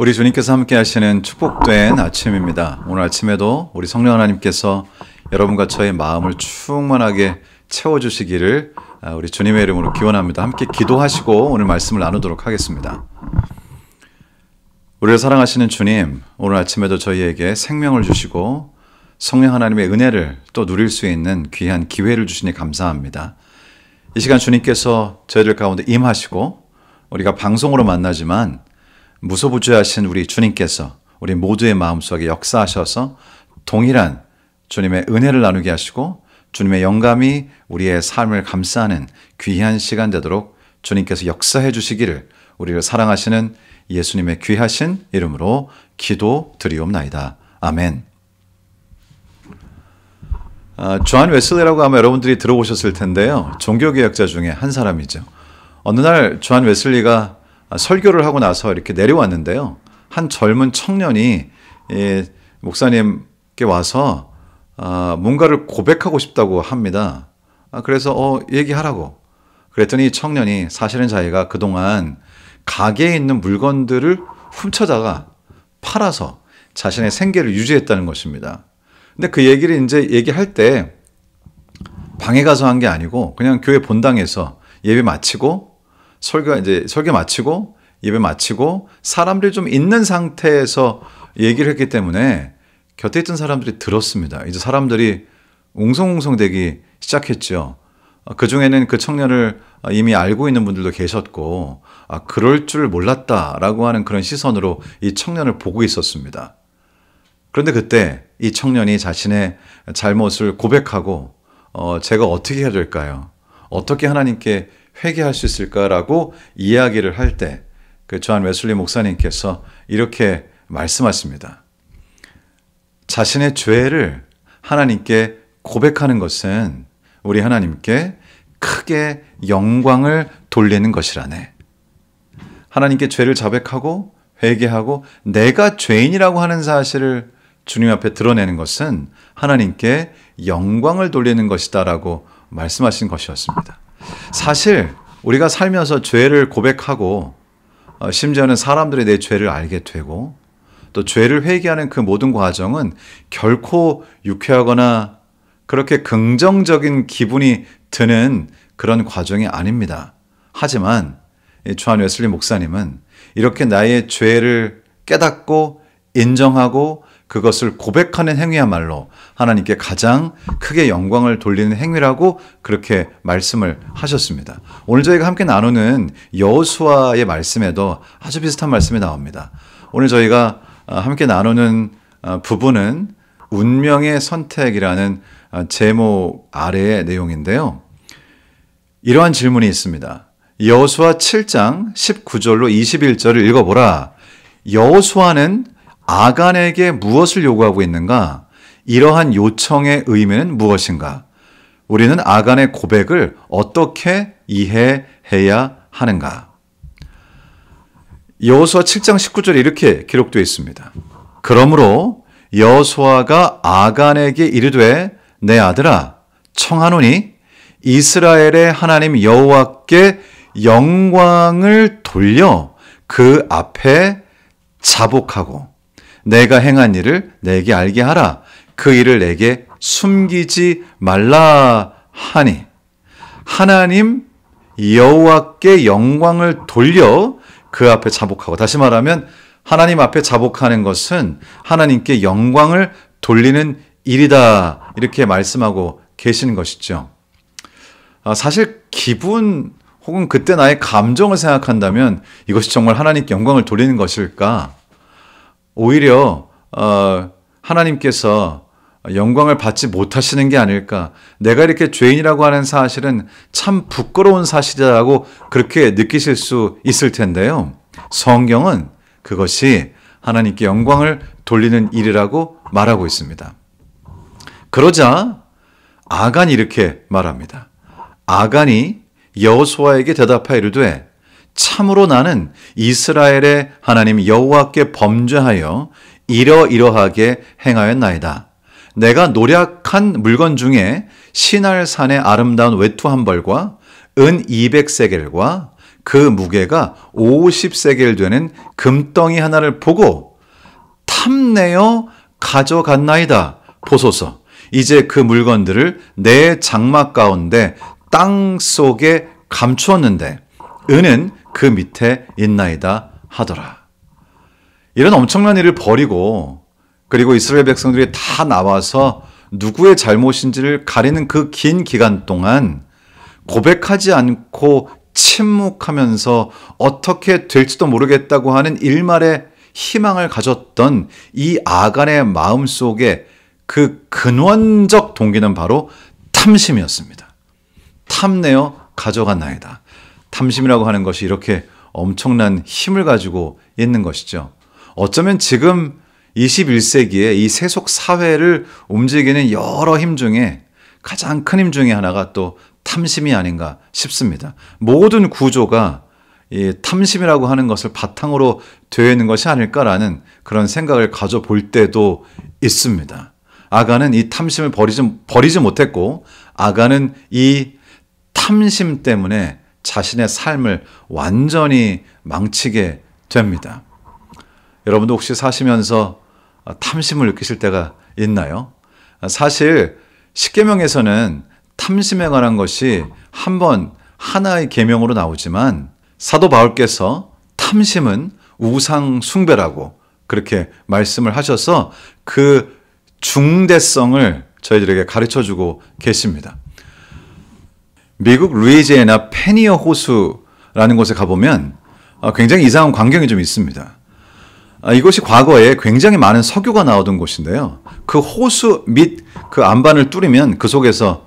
우리 주님께서 함께 하시는 축복된 아침입니다. 오늘 아침에도 우리 성령 하나님께서 여러분과 저의 마음을 충만하게 채워주시기를 우리 주님의 이름으로 기원합니다. 함께 기도하시고 오늘 말씀을 나누도록 하겠습니다. 우리를 사랑하시는 주님, 오늘 아침에도 저희에게 생명을 주시고 성령 하나님의 은혜를 또 누릴 수 있는 귀한 기회를 주시니 감사합니다. 이 시간 주님께서 저희들 가운데 임하시고 우리가 방송으로 만나지만 무소부지하신 우리 주님께서 우리 모두의 마음속에 역사하셔서 동일한 주님의 은혜를 나누게 하시고 주님의 영감이 우리의 삶을 감싸는 귀한 시간 되도록 주님께서 역사해 주시기를 우리를 사랑하시는 예수님의 귀하신 이름으로 기도드리옵나이다. 아멘. 존 웨슬리라고 아마 여러분들이 들어보셨을 텐데요. 종교개혁자 중에 한 사람이죠. 어느 날 존 웨슬리가 설교를 하고 나서 이렇게 내려왔는데요. 한 젊은 청년이 목사님께 와서 뭔가를 고백하고 싶다고 합니다. 그래서 얘기하라고. 그랬더니 청년이 사실은 자기가 그동안 가게에 있는 물건들을 훔쳐다가 팔아서 자신의 생계를 유지했다는 것입니다. 근데 그 얘기를 이제 얘기할 때 방에 가서 한 게 아니고 그냥 교회 본당에서 예배 마치고 설교 마치고 예배 마치고 사람들이 좀 있는 상태에서 얘기를 했기 때문에 곁에 있던 사람들이 들었습니다. 이제 사람들이 웅성웅성대기 시작했죠. 그 중에는 그 청년을 이미 알고 있는 분들도 계셨고 그럴 줄 몰랐다라고 하는 그런 시선으로 이 청년을 보고 있었습니다. 그런데 그때 이 청년이 자신의 잘못을 고백하고 제가 어떻게 해야 될까요? 어떻게 하나님께 회개할 수 있을까라고 이야기를 할 때 그 존 웨슬리 목사님께서 이렇게 말씀하십니다. 자신의 죄를 하나님께 고백하는 것은 우리 하나님께 크게 영광을 돌리는 것이라네. 하나님께 죄를 자백하고 회개하고 내가 죄인이라고 하는 사실을 주님 앞에 드러내는 것은 하나님께 영광을 돌리는 것이다라고 말씀하신 것이었습니다. 사실 우리가 살면서 죄를 고백하고 심지어는 사람들이 내 죄를 알게 되고 또 죄를 회개하는 그 모든 과정은 결코 유쾌하거나 그렇게 긍정적인 기분이 드는 그런 과정이 아닙니다. 하지만 존 웨슬리 목사님은 이렇게 나의 죄를 깨닫고 인정하고 그것을 고백하는 행위야말로 하나님께 가장 크게 영광을 돌리는 행위라고 그렇게 말씀을 하셨습니다. 오늘 저희가 함께 나누는 여호수아의 말씀에도 아주 비슷한 말씀이 나옵니다. 오늘 저희가 함께 나누는 부분은 운명의 선택이라는 제목 아래의 내용인데요. 이러한 질문이 있습니다. 여호수아 7장 19절로 21절을 읽어보라. 여호수아는 아간에게 무엇을 요구하고 있는가? 이러한 요청의 의미는 무엇인가? 우리는 아간의 고백을 어떻게 이해해야 하는가? 여호수아 7장 19절에 이렇게 기록되어 있습니다. 그러므로 여호수아가 아간에게 이르되 내 아들아 청하노니 이스라엘의 하나님 여호와께 영광을 돌려 그 앞에 자복하고 내가 행한 일을 내게 알게 하라. 그 일을 내게 숨기지 말라 하니 하나님 여호와께 영광을 돌려 그 앞에 자복하고 다시 말하면 하나님 앞에 자복하는 것은 하나님께 영광을 돌리는 일이다 이렇게 말씀하고 계시는 것이죠. 사실 기분 혹은 그때 나의 감정을 생각한다면 이것이 정말 하나님께 영광을 돌리는 것일까? 오히려 하나님께서 영광을 받지 못하시는 게 아닐까. 내가 이렇게 죄인이라고 하는 사실은 참 부끄러운 사실이라고 그렇게 느끼실 수 있을 텐데요. 성경은 그것이 하나님께 영광을 돌리는 일이라고 말하고 있습니다. 그러자 아간이 이렇게 말합니다. 아간이 여호수아에게 대답하여 이르되 참으로 나는 이스라엘의 하나님 여호와께 범죄하여 이러이러하게 행하였나이다. 내가 노략한 물건 중에 시날산의 아름다운 외투 한 벌과 은 200세겔과 그 무게가 50세겔 되는 금덩이 하나를 보고 탐내어 가져갔나이다. 보소서. 이제 그 물건들을 내 장막 가운데 땅 속에 감추었는데 은은 그 밑에 있나이다 하더라. 이런 엄청난 일을 벌이고 그리고 이스라엘 백성들이 다 나와서 누구의 잘못인지를 가리는 그 긴 기간 동안 고백하지 않고 침묵하면서 어떻게 될지도 모르겠다고 하는 일말의 희망을 가졌던 이 아간의 마음속에 그 근원적 동기는 바로 탐심이었습니다. 탐내어 가져갔나이다. 탐심이라고 하는 것이 이렇게 엄청난 힘을 가지고 있는 것이죠. 어쩌면 지금 21세기에 이 세속 사회를 움직이는 여러 힘 중에 가장 큰 힘 중에 하나가 또 탐심이 아닌가 싶습니다. 모든 구조가 이 탐심이라고 하는 것을 바탕으로 되어 있는 것이 아닐까라는 그런 생각을 가져볼 때도 있습니다. 아간은 이 탐심을 버리지 못했고 아간은 이 탐심 때문에 자신의 삶을 완전히 망치게 됩니다. 여러분도 혹시 사시면서 탐심을 느끼실 때가 있나요? 사실 십계명에서는 탐심에 관한 것이 한번 하나의 계명으로 나오지만 사도 바울께서 탐심은 우상 숭배라고 그렇게 말씀을 하셔서 그 중대성을 저희들에게 가르쳐주고 계십니다. 미국 루이지애나 페니어 호수라는 곳에 가보면 굉장히 이상한 광경이 좀 있습니다. 이곳이 과거에 굉장히 많은 석유가 나오던 곳인데요. 그 호수 및 그 안반을 뚫으면 그 속에서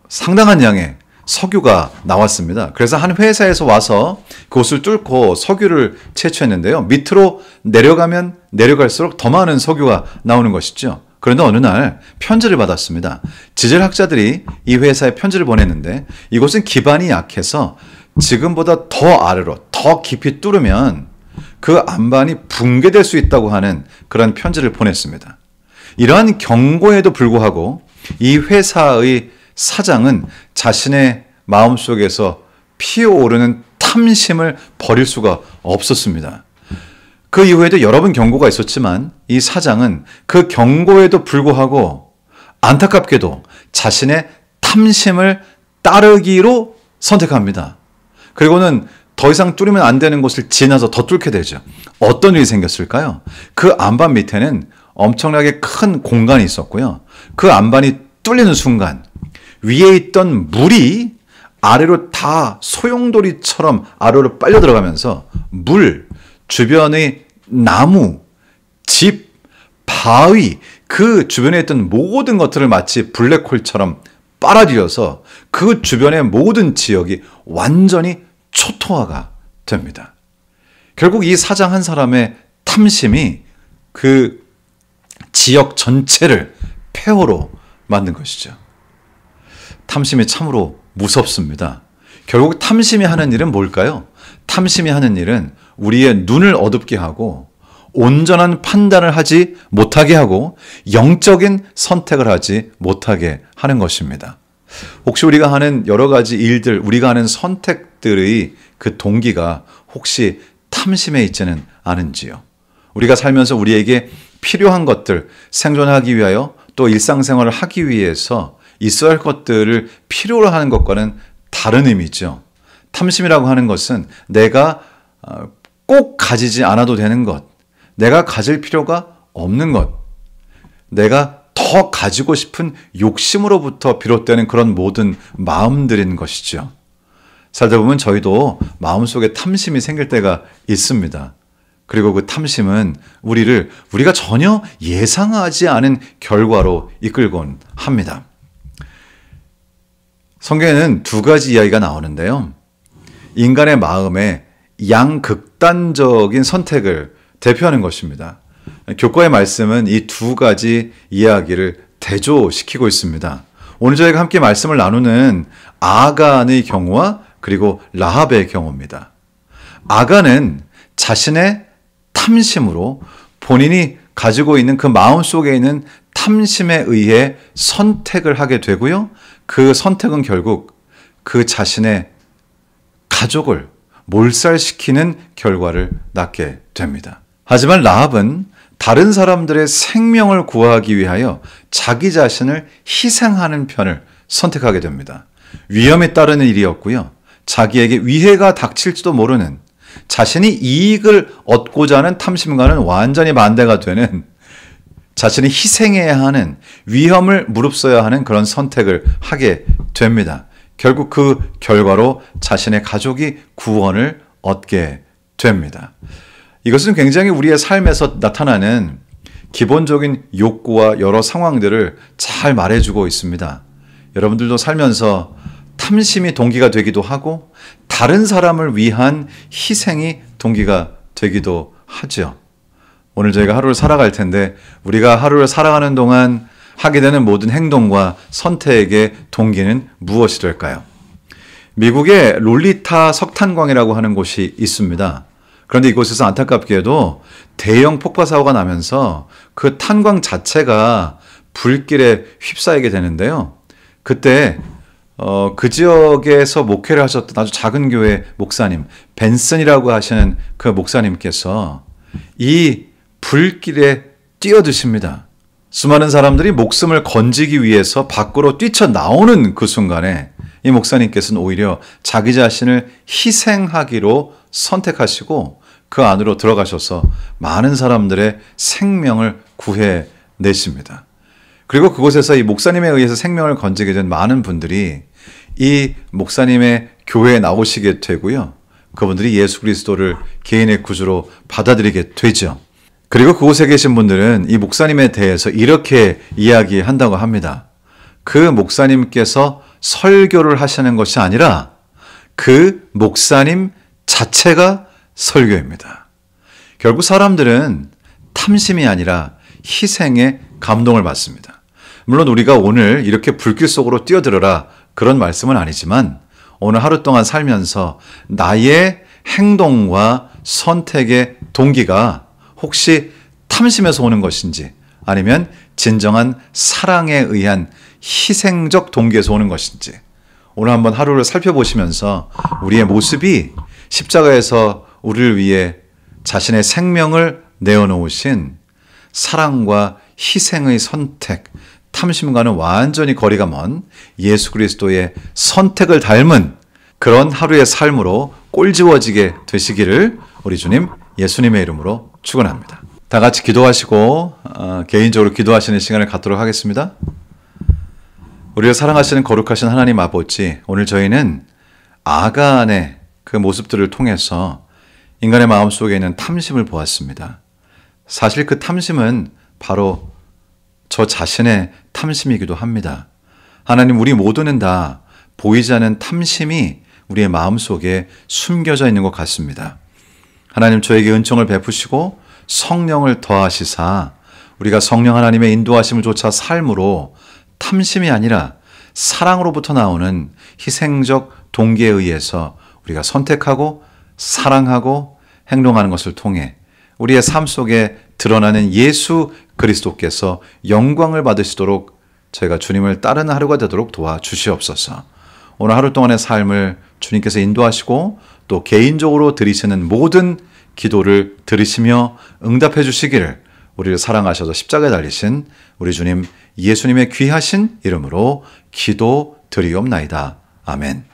상당한 양의 석유가 나왔습니다. 그래서 한 회사에서 와서 그곳을 뚫고 석유를 채취했는데요. 밑으로 내려가면 내려갈수록 더 많은 석유가 나오는 것이죠. 그런데 어느 날 편지를 받았습니다. 지질학자들이 이 회사에 편지를 보냈는데 이곳은 기반이 약해서 지금보다 더 아래로 더 깊이 뚫으면 그 안반이 붕괴될 수 있다고 하는 그런 편지를 보냈습니다. 이러한 경고에도 불구하고 이 회사의 사장은 자신의 마음속에서 피어오르는 탐심을 버릴 수가 없었습니다. 그 이후에도 여러 번 경고가 있었지만 이 사장은 그 경고에도 불구하고 안타깝게도 자신의 탐심을 따르기로 선택합니다. 그리고는 더 이상 뚫으면 안 되는 곳을 지나서 더 뚫게 되죠. 어떤 일이 생겼을까요? 그 안반 밑에는 엄청나게 큰 공간이 있었고요. 그 안반이 뚫리는 순간 위에 있던 물이 아래로 다 소용돌이처럼 아래로 빨려 들어가면서 물, 주변의 나무, 집, 바위, 그 주변에 있던 모든 것들을 마치 블랙홀처럼 빨아들여서 그 주변의 모든 지역이 완전히 초토화가 됩니다. 결국 이 사장 한 사람의 탐심이 그 지역 전체를 폐허로 만든 것이죠. 탐심이 참으로 무섭습니다. 결국 탐심이 하는 일은 뭘까요? 탐심이 하는 일은 우리의 눈을 어둡게 하고 온전한 판단을 하지 못하게 하고 영적인 선택을 하지 못하게 하는 것입니다. 혹시 우리가 하는 여러 가지 일들, 우리가 하는 선택들의 그 동기가 혹시 탐심에 있지는 않은지요? 우리가 살면서 우리에게 필요한 것들, 생존하기 위하여 또 일상생활을 하기 위해서 있어야 할 것들을 필요로 하는 것과는 다른 의미죠. 탐심이라고 하는 것은 내가 꼭 가지지 않아도 되는 것, 내가 가질 필요가 없는 것, 내가 더 가지고 싶은 욕심으로부터 비롯되는 그런 모든 마음들인 것이죠. 살다 보면 저희도 마음속에 탐심이 생길 때가 있습니다. 그리고 그 탐심은 우리가 전혀 예상하지 않은 결과로 이끌곤 합니다. 성경에는 두 가지 이야기가 나오는데요. 인간의 마음에 양극단적인 선택을 대표하는 것입니다. 교과의 말씀은 이 두 가지 이야기를 대조시키고 있습니다. 오늘 저희가 함께 말씀을 나누는 아간의 경우와 그리고 라합의 경우입니다. 아간은 자신의 탐심으로 본인이 가지고 있는 그 마음속에 있는 탐심에 의해 선택을 하게 되고요. 그 선택은 결국 그 자신의 가족을 몰살시키는 결과를 낳게 됩니다. 하지만 라합은 다른 사람들의 생명을 구하기 위하여 자기 자신을 희생하는 편을 선택하게 됩니다. 위험에 따르는 일이었고요. 자기에게 위해가 닥칠지도 모르는, 자신이 이익을 얻고자 하는 탐심과는 완전히 반대가 되는, 자신이 희생해야 하는, 위험을 무릅써야 하는 그런 선택을 하게 됩니다. 결국 그 결과로 자신의 가족이 구원을 얻게 됩니다. 이것은 굉장히 우리의 삶에서 나타나는 기본적인 욕구와 여러 상황들을 잘 말해주고 있습니다. 여러분들도 살면서 탐심이 동기가 되기도 하고 다른 사람을 위한 희생이 동기가 되기도 하죠. 오늘 저희가 하루를 살아갈 텐데 우리가 하루를 살아가는 동안 하게 되는 모든 행동과 선택의 동기는 무엇이 될까요? 미국의 롤리타 석탄광이라고 하는 곳이 있습니다. 그런데 이곳에서 안타깝게도 대형 폭파 사고가 나면서 그 탄광 자체가 불길에 휩싸이게 되는데요. 그때 그 지역에서 목회를 하셨던 아주 작은 교회 목사님, 벤슨이라고 하시는 그 목사님께서 이 불길에 뛰어드십니다. 수많은 사람들이 목숨을 건지기 위해서 밖으로 뛰쳐나오는 그 순간에 이 목사님께서는 오히려 자기 자신을 희생하기로 선택하시고 그 안으로 들어가셔서 많은 사람들의 생명을 구해내십니다. 그리고 그곳에서 이 목사님에 의해서 생명을 건지게 된 많은 분들이 이 목사님의 교회에 나오시게 되고요. 그분들이 예수 그리스도를 개인의 구주로 받아들이게 되죠. 그리고 그곳에 계신 분들은 이 목사님에 대해서 이렇게 이야기한다고 합니다. 그 목사님께서 설교를 하시는 것이 아니라 그 목사님 자체가 설교입니다. 결국 사람들은 탐심이 아니라 희생에 감동을 받습니다. 물론 우리가 오늘 이렇게 불길 속으로 뛰어들어라 그런 말씀은 아니지만 오늘 하루 동안 살면서 나의 행동과 선택의 동기가 혹시 탐심에서 오는 것인지 아니면 진정한 사랑에 의한 희생적 동기에서 오는 것인지 오늘 한번 하루를 살펴보시면서 우리의 모습이 십자가에서 우리를 위해 자신의 생명을 내어놓으신 사랑과 희생의 선택, 탐심과는 완전히 거리가 먼 예수 그리스도의 선택을 닮은 그런 하루의 삶으로 꼴지워지게 되시기를 우리 주님 예수님의 이름으로 축원합니다. 다 같이 기도하시고 개인적으로 기도하시는 시간을 갖도록 하겠습니다. 우리를 사랑하시는 거룩하신 하나님 아버지, 오늘 저희는 아간의 그 모습들을 통해서 인간의 마음속에 있는 탐심을 보았습니다. 사실 그 탐심은 바로 저 자신의 탐심이기도 합니다. 하나님, 우리 모두는 다 보이지 않는 탐심이 우리의 마음속에 숨겨져 있는 것 같습니다. 하나님, 저에게 은총을 베푸시고 성령을 더하시사 우리가 성령 하나님의 인도하심을 쫓아 삶으로 탐심이 아니라 사랑으로부터 나오는 희생적 동기에 의해서 우리가 선택하고 사랑하고 행동하는 것을 통해 우리의 삶 속에 드러나는 예수 그리스도께서 영광을 받으시도록 저희가 주님을 따르는 하루가 되도록 도와주시옵소서. 오늘 하루 동안의 삶을 주님께서 인도하시고 또 개인적으로 드리시는 모든 기도를 들으시며 응답해 주시기를 우리를 사랑하셔서 십자가에 달리신 우리 주님 예수님의 귀하신 이름으로 기도 드리옵나이다. 아멘.